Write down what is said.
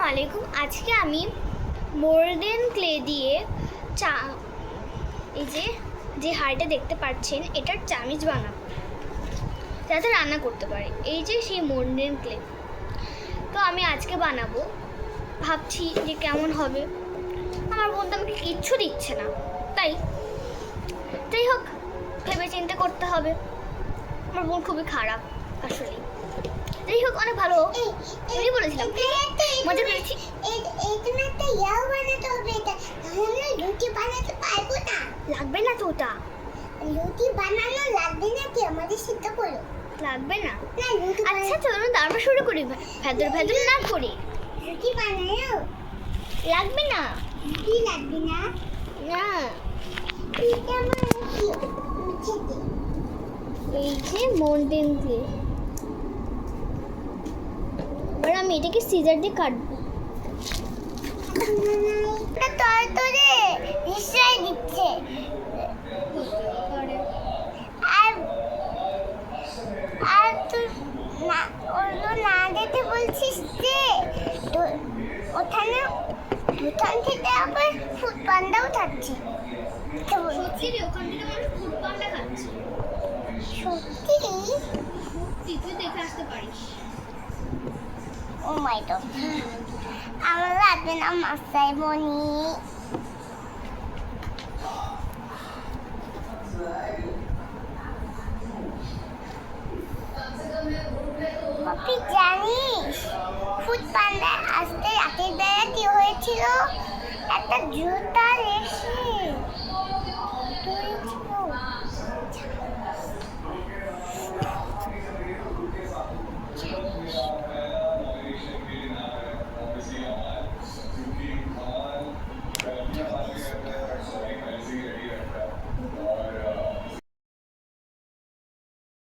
আলাইকুম। আজকে আমি মোল্ডেন ক্লে দিয়ে এই যে হাঁড়িটা দেখতে পাচ্ছেন এটার চামিচ বানাবো যাতে রান্না করতে পারি। এই যে সেই মোল্ডেন ক্লে, তো আমি আজকে বানাবো। ভাবছি যে কেমন হবে। আমার বোন তো আমাকে কিচ্ছু দিচ্ছে না, যাই হোক ভেবে চিন্তে করতে হবে। আমার বোন খুবই খারাপ আসলে। যাই হোক অনেক ভালো, আমি বলেছিলাম মজা করেছি। লাগবে না তো ওটা, রুটি বানানো লাগবে না কি? আমাদের সিদ্ধ করো লাগবে না। রুটি আচ্ছা চলো আমরা শুরু করি, ভেদর না করি। রুটি বানাও লাগবে না, রুটি লাগবে না না। এটা আমার রুটি মুছেতে এই যে মোল্ডেন ক্লে, এবার আমি এটাকে সিজার দিয়ে কাটবো। এটা তোরে হিসাই দিচ্ছে আর তুই না ওগুলো না দিতে বলছিস যে ওখানে দোকান থেকে আবার ফুড পান্ডাও থাকছে। সত্যি রে, ওখান থেকে মানুষ ফুড পান্ডা খাচ্ছে। সত্যি তুই দেখে আসতে পারিস। ও মাই গড, আমার লাগবে না মাসাই মনি। পপি জানিস ফুড পান্ডা আসতে রাতের বেলা কি হয়েছিল? একটা জুতা লেগেছে।